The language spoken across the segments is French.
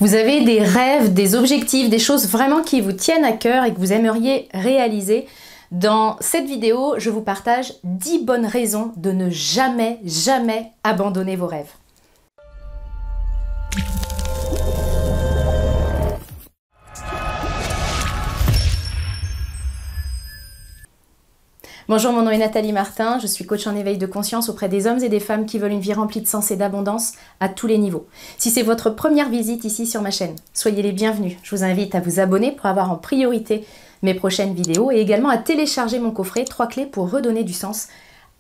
Vous avez des rêves, des objectifs, des choses vraiment qui vous tiennent à cœur et que vous aimeriez réaliser. Dans cette vidéo, je vous partage 10 bonnes raisons de ne jamais abandonner vos rêves. Bonjour, mon nom est Nathalie Martin, je suis coach en éveil de conscience auprès des hommes et des femmes qui veulent une vie remplie de sens et d'abondance à tous les niveaux. Si c'est votre première visite ici sur ma chaîne, soyez les bienvenus. Je vous invite à vous abonner pour avoir en priorité mes prochaines vidéos et également à télécharger mon coffret 3 clés pour redonner du sens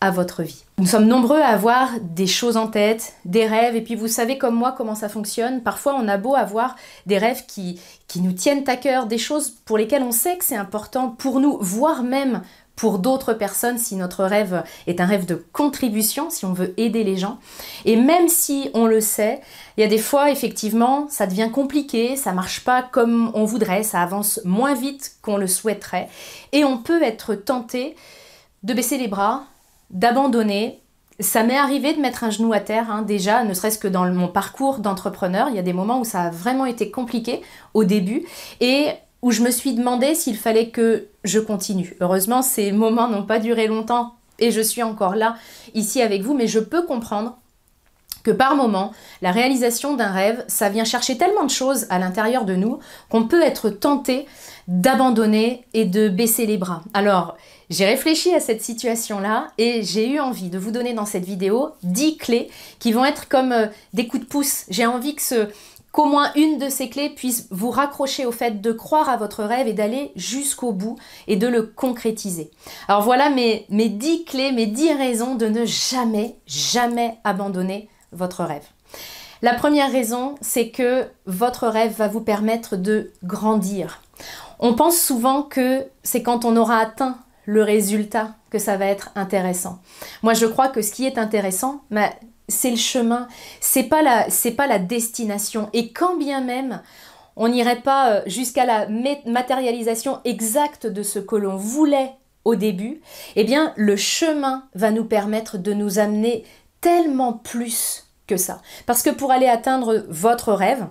à votre vie. Nous sommes nombreux à avoir des choses en tête, des rêves, et puis vous savez comme moi comment ça fonctionne. Parfois on a beau avoir des rêves qui nous tiennent à cœur, des choses pour lesquelles on sait que c'est important pour nous, voire même pour d'autres personnes si notre rêve est un rêve de contribution, si on veut aider les gens. Et même si on le sait, il y a des fois effectivement ça devient compliqué, ça marche pas comme on voudrait, ça avance moins vite qu'on le souhaiterait et on peut être tenté de baisser les bras, d'abandonner. Ça m'est arrivé de mettre un genou à terre, déjà, ne serait-ce que dans mon parcours d'entrepreneur. Il y a des moments où ça a vraiment été compliqué au début et où je me suis demandé s'il fallait que je continue. Heureusement, ces moments n'ont pas duré longtemps et je suis encore là, ici avec vous, mais je peux comprendre que par moment, la réalisation d'un rêve, ça vient chercher tellement de choses à l'intérieur de nous qu'on peut être tenté d'abandonner et de baisser les bras. Alors, j'ai réfléchi à cette situation-là et j'ai eu envie de vous donner dans cette vidéo 10 clés qui vont être comme des coups de pouce. J'ai envie qu'au moins une de ces clés puisse vous raccrocher au fait de croire à votre rêve et d'aller jusqu'au bout et de le concrétiser. Alors voilà mes 10 clés, mes 10 raisons de ne jamais abandonner votre rêve. La première raison, c'est que votre rêve va vous permettre de grandir. On pense souvent que c'est quand on aura atteint le résultat que ça va être intéressant. Moi, je crois que ce qui est intéressant, c'est le chemin, c'est pas la destination. Et quand bien même on n'irait pas jusqu'à la matérialisation exacte de ce que l'on voulait au début, eh bien le chemin va nous permettre de nous amener tellement plus que ça. Parce que pour aller atteindre votre rêve,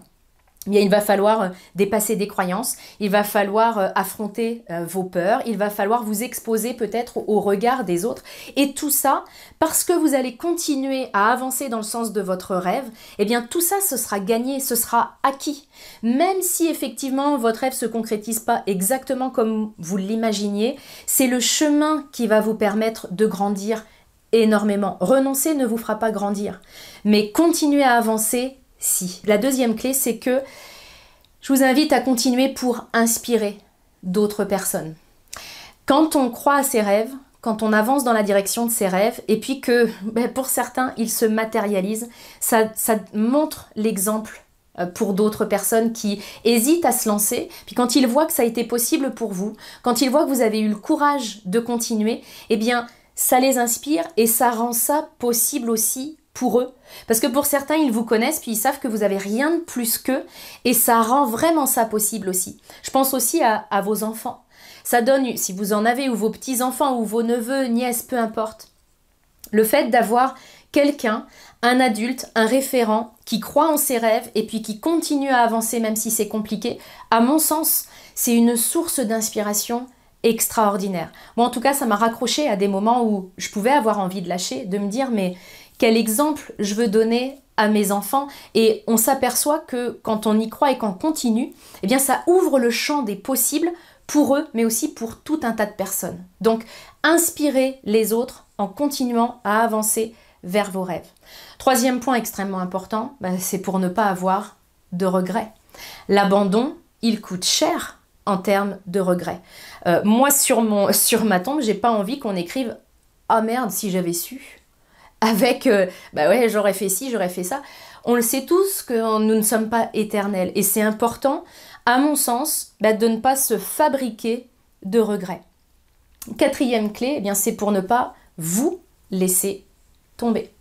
eh bien, il va falloir dépasser des croyances, il va falloir affronter vos peurs, il va falloir vous exposer peut-être au regard des autres. Et tout ça, parce que vous allez continuer à avancer dans le sens de votre rêve, eh bien tout ça, ce sera gagné, ce sera acquis. Même si effectivement votre rêve ne se concrétise pas exactement comme vous l'imaginiez, c'est le chemin qui va vous permettre de grandir énormément. Renoncer ne vous fera pas grandir, mais continuer à avancer, si. La deuxième clé, c'est que je vous invite à continuer pour inspirer d'autres personnes. Quand on croit à ses rêves, quand on avance dans la direction de ses rêves, et puis que pour certains, ils se matérialisent, ça montre l'exemple pour d'autres personnes qui hésitent à se lancer. Puis quand ils voient que ça a été possible pour vous, quand ils voient que vous avez eu le courage de continuer, eh bien, ça les inspire et ça rend ça possible aussi pour eux. Parce que pour certains, ils vous connaissent, puis ils savent que vous n'avez rien de plus qu'eux, et ça rend vraiment ça possible aussi. Je pense aussi à vos enfants. Ça donne, si vous en avez, ou vos petits-enfants, ou vos neveux, nièces, peu importe, le fait d'avoir quelqu'un, un adulte, un référent, qui croit en ses rêves, et puis qui continue à avancer même si c'est compliqué, à mon sens, c'est une source d'inspiration extraordinaire. Moi, en tout cas, ça m'a raccroché à des moments où je pouvais avoir envie de lâcher, de me dire, mais quel exemple je veux donner à mes enfants? Et on s'aperçoit que quand on y croit et qu'on continue, eh bien ça ouvre le champ des possibles pour eux, mais aussi pour tout un tas de personnes. Donc, inspirez les autres en continuant à avancer vers vos rêves. Troisième point extrêmement important, c'est pour ne pas avoir de regrets. L'abandon, il coûte cher en termes de regrets. Moi, sur ma tombe, j'ai pas envie qu'on écrive « Ah merde, si j'avais su !» avec ouais, j'aurais fait ci, j'aurais fait ça. On le sait tous que nous ne sommes pas éternels. Et c'est important, à mon sens, de ne pas se fabriquer de regrets. Quatrième clé, eh bien, c'est pour ne pas vous laisser tomber.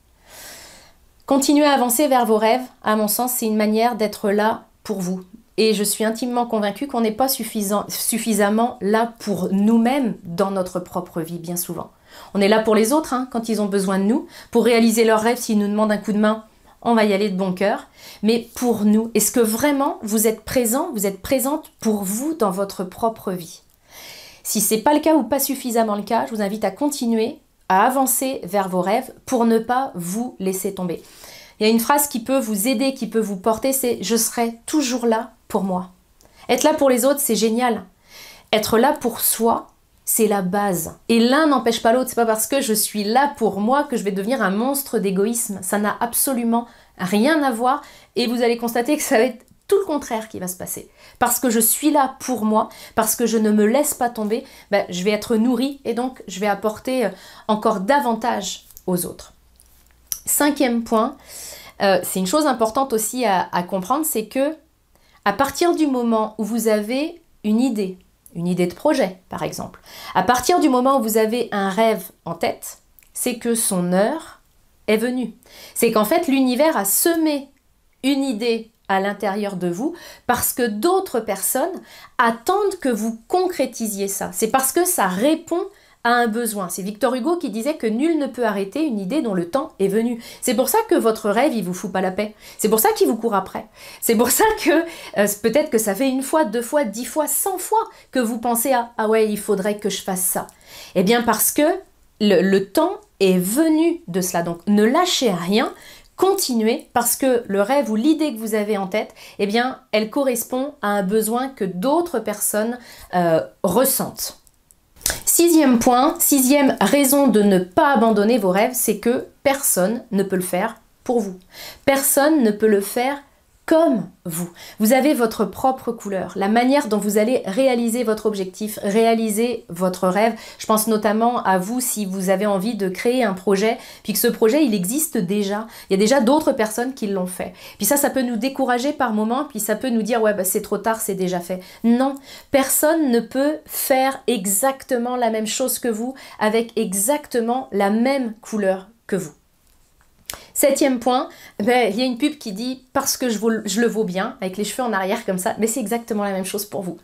Continuer à avancer vers vos rêves, à mon sens, c'est une manière d'être là pour vous. Et je suis intimement convaincue qu'on n'est pas suffisamment là pour nous-mêmes dans notre propre vie, bien souvent. On est là pour les autres, quand ils ont besoin de nous, pour réaliser leurs rêves s'ils nous demandent un coup de main. on va y aller de bon cœur, mais pour nous, est-ce que vraiment vous êtes présent, vous êtes présente pour vous dans votre propre vie? Si ce n'est pas le cas ou pas suffisamment le cas, je vous invite à continuer à avancer vers vos rêves pour ne pas vous laisser tomber. Il y a une phrase qui peut vous aider, qui peut vous porter, c'est « je serai toujours là pour moi ». Être là pour les autres, c'est génial. Être là pour soi, c'est la base. Et l'un n'empêche pas l'autre. C'est pas parce que je suis là pour moi que je vais devenir un monstre d'égoïsme. Ça n'a absolument rien à voir. Et vous allez constater que ça va être tout le contraire qui va se passer. Parce que je suis là pour moi, parce que je ne me laisse pas tomber, je vais être nourrie et donc je vais apporter encore davantage aux autres. 5e point, c'est une chose importante aussi à comprendre, c'est que à partir du moment où vous avez une idée de projet par exemple, à partir du moment où vous avez un rêve en tête, c'est que son heure est venue. C'est qu'en fait l'univers a semé une idée à l'intérieur de vous parce que d'autres personnes attendent que vous concrétisiez ça. C'est parce que ça répond à un besoin. C'est Victor Hugo qui disait que nul ne peut arrêter une idée dont le temps est venu. C'est pour ça que votre rêve, il vous fout pas la paix. C'est pour ça qu'il vous court après. C'est pour ça que peut-être que ça fait 1 fois, 2 fois, 10 fois, 100 fois que vous pensez à « ah ouais, il faudrait que je fasse ça ». Eh bien parce que le temps est venu de cela. Donc ne lâchez rien. Continuez parce que le rêve ou l'idée que vous avez en tête, eh bien, elle correspond à un besoin que d'autres personnes ressentent. 6e point, 6e raison de ne pas abandonner vos rêves, c'est que personne ne peut le faire pour vous. Personne ne peut le faire comme vous. Vous avez votre propre couleur, la manière dont vous allez réaliser votre objectif, réaliser votre rêve. Je pense notamment à vous si vous avez envie de créer un projet, puis que ce projet, il existe déjà. Il y a déjà d'autres personnes qui l'ont fait. Puis ça peut nous décourager par moments, puis ça peut nous dire « ouais, c'est trop tard, c'est déjà fait ». Non, personne ne peut faire exactement la même chose que vous, avec exactement la même couleur que vous. 7e point, il y a une pub qui dit « parce que je le vaux bien », avec les cheveux en arrière comme ça, mais c'est exactement la même chose pour vous.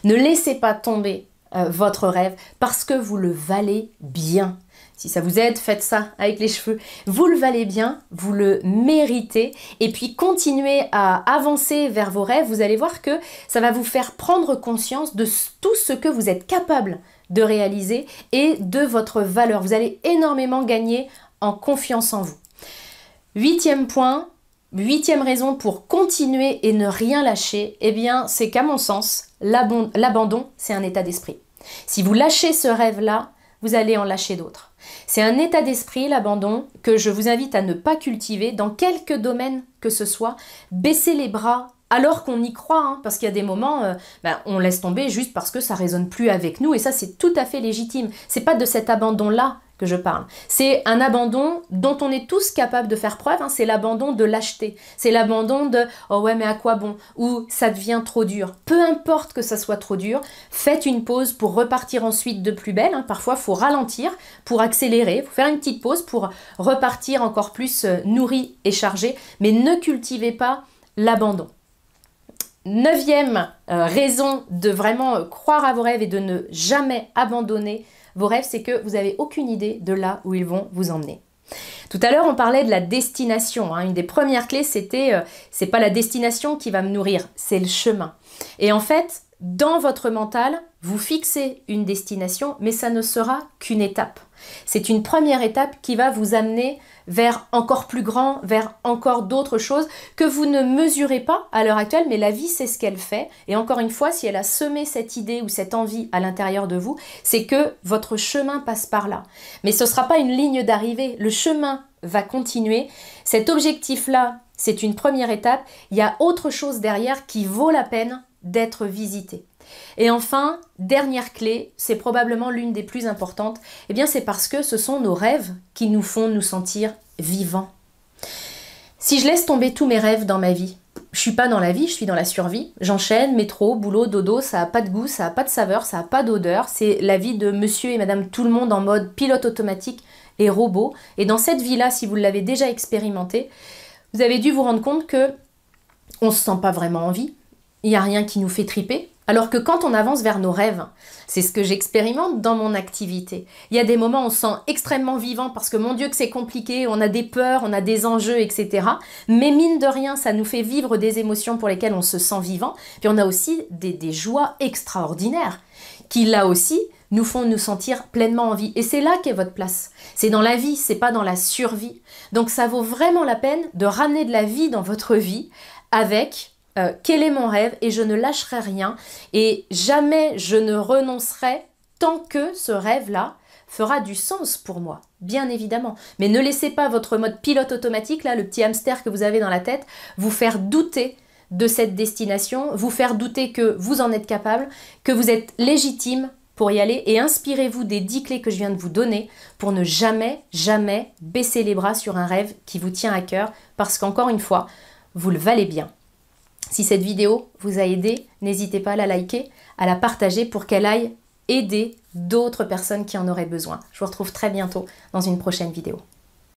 Ne laissez pas tomber votre rêve parce que vous le valez bien. Si ça vous aide, faites ça avec les cheveux. Vous le valez bien, vous le méritez et puis continuez à avancer vers vos rêves. Vous allez voir que ça va vous faire prendre conscience de tout ce que vous êtes capable de réaliser et de votre valeur. Vous allez énormément gagner en confiance en vous. 8e point, 8e raison pour continuer et ne rien lâcher, eh bien, c'est qu'à mon sens, l'abandon, c'est un état d'esprit. Si vous lâchez ce rêve-là, vous allez en lâcher d'autres. C'est un état d'esprit, l'abandon, que je vous invite à ne pas cultiver dans quelque domaine que ce soit. Baissez les bras alors qu'on y croit, hein, parce qu'il y a des moments, on laisse tomber juste parce que ça ne résonne plus avec nous, et ça, c'est tout à fait légitime. C'est pas de cet abandon-là que je parle. C'est un abandon dont on est tous capables de faire preuve, hein, c'est l'abandon de lâcheté, c'est l'abandon de « oh ouais, mais à quoi bon ?» ou « ça devient trop dur ». Peu importe que ça soit trop dur, faites une pause pour repartir ensuite de plus belle. Hein. Parfois, il faut ralentir pour accélérer, il faut faire une petite pause pour repartir encore plus nourri et chargé, mais ne cultivez pas l'abandon. 9e raison de vraiment croire à vos rêves et de ne jamais abandonner vos rêves, c'est que vous n'avez aucune idée de là où ils vont vous emmener. Tout à l'heure, on parlait de la destination. Hein. Une des premières clés, c'était c'est pas la destination qui va me nourrir, c'est le chemin. Et en fait, dans votre mental, vous fixez une destination, mais ça ne sera qu'une étape. C'est une première étape qui va vous amener vers encore plus grand, vers encore d'autres choses que vous ne mesurez pas à l'heure actuelle, mais la vie, c'est ce qu'elle fait. Et encore une fois, si elle a semé cette idée ou cette envie à l'intérieur de vous, c'est que votre chemin passe par là. Mais ce ne sera pas une ligne d'arrivée, le chemin va continuer. Cet objectif-là, c'est une première étape. Il y a autre chose derrière qui vaut la peine d'être visité. Et enfin, dernière clé, c'est probablement l'une des plus importantes, eh bien c'est parce que ce sont nos rêves qui nous font nous sentir vivants. Si je laisse tomber tous mes rêves dans ma vie, je suis pas dans la vie, je suis dans la survie. J'enchaîne, métro, boulot, dodo, ça n'a pas de goût, ça n'a pas de saveur, ça n'a pas d'odeur. C'est la vie de monsieur et madame tout le monde en mode pilote automatique et robot. Et dans cette vie-là, si vous l'avez déjà expérimenté, vous avez dû vous rendre compte que on se sent pas vraiment en vie. Il n'y a rien qui nous fait triper. Alors que quand on avance vers nos rêves, c'est ce que j'expérimente dans mon activité. Il y a des moments où on se sent extrêmement vivant parce que mon Dieu que c'est compliqué, on a des peurs, on a des enjeux, etc. Mais mine de rien, ça nous fait vivre des émotions pour lesquelles on se sent vivant. Puis on a aussi des joies extraordinaires qui là aussi nous font nous sentir pleinement en vie. Et c'est là qu'est votre place. C'est dans la vie, c'est pas dans la survie. Donc ça vaut vraiment la peine de ramener de la vie dans votre vie avec quel est mon rêve et je ne lâcherai rien et jamais je ne renoncerai tant que ce rêve-là fera du sens pour moi, bien évidemment. Mais ne laissez pas votre mode pilote automatique, là, le petit hamster que vous avez dans la tête, vous faire douter de cette destination, vous faire douter que vous en êtes capable, que vous êtes légitime pour y aller et inspirez-vous des 10 clés que je viens de vous donner pour ne jamais, jamais baisser les bras sur un rêve qui vous tient à cœur parce qu'encore une fois, vous le valez bien. Si cette vidéo vous a aidé, n'hésitez pas à la liker, à la partager pour qu'elle aille aider d'autres personnes qui en auraient besoin. Je vous retrouve très bientôt dans une prochaine vidéo.